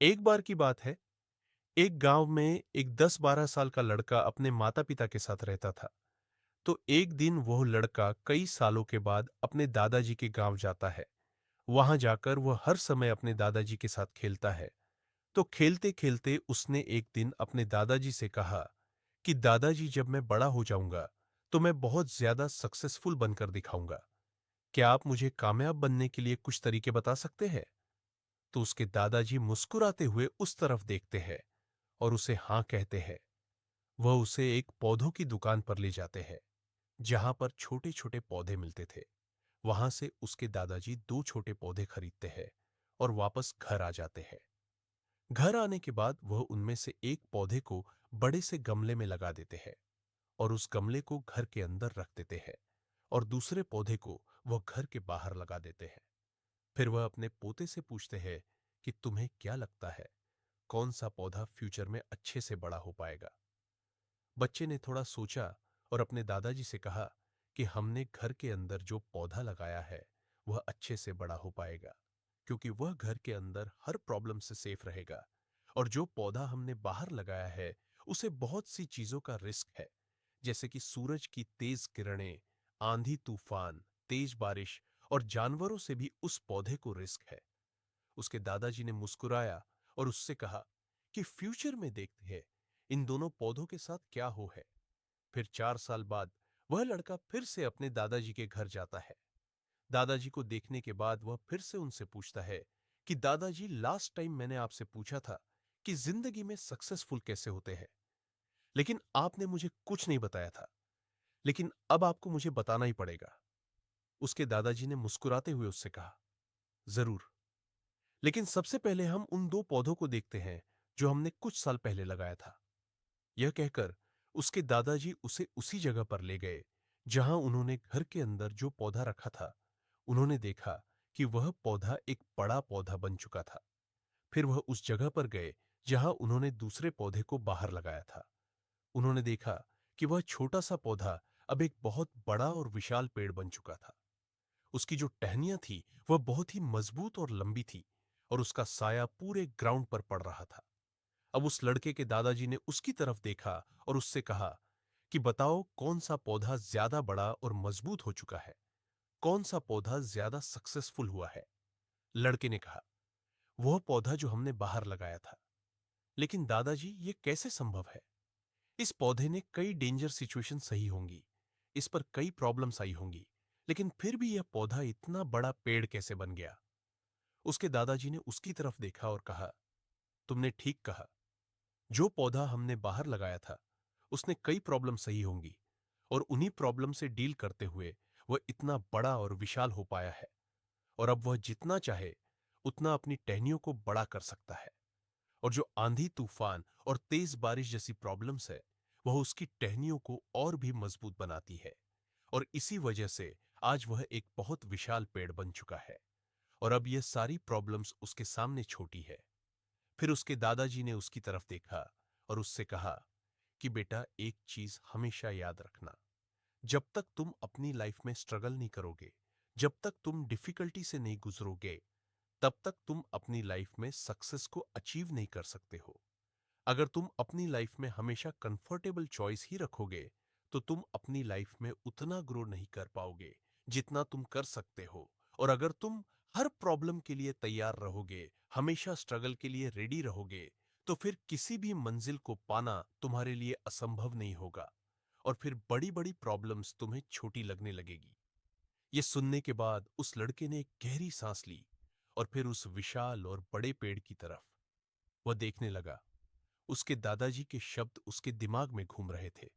एक बार की बात है, एक गांव में एक 10-12 साल का लड़का अपने माता-पिता के साथ रहता था। तो एक दिन वह लड़का कई सालों के बाद अपने दादाजी के गांव जाता है। वहां जाकर वह हर समय अपने दादाजी के साथ खेलता है। तो खेलते-खेलते उसने एक दिन अपने दादाजी से कहा कि दादाजी, जब मैं बड़ा हो जाऊंगा तो मैं बहुत ज्यादा सक्सेसफुल बनकर दिखाऊंगा। क्या आप मुझे कामयाब बनने के लिए कुछ तरीके बता सकते हैं? तो उसके दादाजी मुस्कुराते हुए उस तरफ देखते हैं और उसे हाँ कहते हैं। वह उसे एक पौधों की दुकान पर ले जाते हैं, जहां पर छोटे छोटे पौधे मिलते थे। वहां से उसके दादाजी दो छोटे पौधे खरीदते हैं और वापस घर आ जाते हैं। घर आने के बाद वह उनमें से एक पौधे को बड़े से गमले में लगा देते हैं और उस गमले को घर के अंदर रख देते हैं, और दूसरे पौधे को वह घर के बाहर लगा देते हैं। फिर वह अपने पोते से पूछते हैं कि तुम्हें क्या लगता है, कौन सा पौधा फ्यूचर में अच्छे से बड़ा हो पाएगा? बच्चे ने थोड़ा सोचा और अपने दादाजी से कहा कि हमने घर के अंदर जो पौधा लगाया है वह अच्छे से बड़ा हो पाएगा, क्योंकि वह घर के अंदर हर प्रॉब्लम से सेफ रहेगा। और जो पौधा हमने बाहर लगाया है उसे बहुत सी चीजों का रिस्क है, जैसे कि सूरज की तेज किरणें, आंधी तूफान, तेज बारिश और जानवरों से भी उस पौधे को रिस्क है। उसके दादाजी ने मुस्कुराया और उससे कहा कि फ्यूचर में देखते हैं इन दोनों पौधों के साथ क्या हो है। फिर 4 साल बाद वह लड़का फिर से अपने दादाजी के घर जाता है। दादाजी को देखने के बाद वह फिर से उनसे पूछता है कि दादाजी, लास्ट टाइम मैंने आपसे पूछा था कि जिंदगी में सक्सेसफुल कैसे होते हैं, लेकिन आपने मुझे कुछ नहीं बताया था। लेकिन अब आपको मुझे बताना ही पड़ेगा। उसके दादाजी ने मुस्कुराते हुए उससे कहा, जरूर, लेकिन सबसे पहले हम उन दो पौधों को देखते हैं जो हमने कुछ साल पहले लगाया था। यह कहकर उसके दादाजी उसे उसी जगह पर ले गए जहां उन्होंने घर के अंदर जो पौधा रखा था। उन्होंने देखा कि वह पौधा एक बड़ा पौधा बन चुका था। फिर वह उस जगह पर गए जहां उन्होंने दूसरे पौधे को बाहर लगाया था। उन्होंने देखा कि वह छोटा सा पौधा अब एक बहुत बड़ा और विशाल पेड़ बन चुका था। उसकी जो टहनियां थी वह बहुत ही मजबूत और लंबी थी, और उसका साया पूरे ग्राउंड पर पड़ रहा था। अब उस लड़के के दादाजी ने उसकी तरफ देखा और उससे कहा कि बताओ, कौन सा पौधा ज्यादा बड़ा और मजबूत हो चुका है, कौन सा पौधा ज्यादा सक्सेसफुल हुआ है? लड़के ने कहा, वह पौधा जो हमने बाहर लगाया था। लेकिन दादाजी, ये कैसे संभव है? इस पौधे ने कई डेंजर सिचुएशन सही होंगी, इस पर कई प्रॉब्लम्स आई होंगी, लेकिन फिर भी यह पौधा इतना बड़ा पेड़ कैसे बन गया? उसके दादाजी ने उसकी तरफ देखा और कहा, तुमने ठीक कहा, जो पौधा हमने बाहर लगाया था उसने कई प्रॉब्लम सही होंगी, और उन्हीं प्रॉब्लम से डील करते हुए वह इतना बड़ा और विशाल हो पाया है। और अब वह जितना चाहे उतना अपनी टहनियों को बड़ा कर सकता है। और जो आंधी तूफान और तेज बारिश जैसी प्रॉब्लम्स है वह उसकी टहनियों को और भी मजबूत बनाती है। और इसी वजह से आज वह एक बहुत विशाल पेड़ बन चुका है, और अब यह सारी प्रॉब्लम्स उसके सामने छोटी है। फिर उसके दादाजी ने उसकी तरफ देखा और उससे कहा कि बेटा, एक चीज हमेशा याद रखना, जब तक तुम अपनी लाइफ में स्ट्रगल नहीं करोगे, जब तक तुम डिफिकल्टी से नहीं गुजरोगे, तब तक तुम अपनी लाइफ में सक्सेस को अचीव नहीं कर सकते हो। अगर तुम अपनी लाइफ में हमेशा कंफर्टेबल चॉइस ही रखोगे तो तुम अपनी लाइफ में उतना ग्रो नहीं कर पाओगे जितना तुम कर सकते हो। और अगर तुम हर प्रॉब्लम के लिए तैयार रहोगे, हमेशा स्ट्रगल के लिए रेडी रहोगे, तो फिर किसी भी मंजिल को पाना तुम्हारे लिए असंभव नहीं होगा, और फिर बड़ी बड़ी प्रॉब्लम्स तुम्हें छोटी लगने लगेगी। ये सुनने के बाद उस लड़के ने एक गहरी सांस ली और फिर उस विशाल और बड़े पेड़ की तरफ वह देखने लगा। उसके दादाजी के शब्द उसके दिमाग में घूम रहे थे,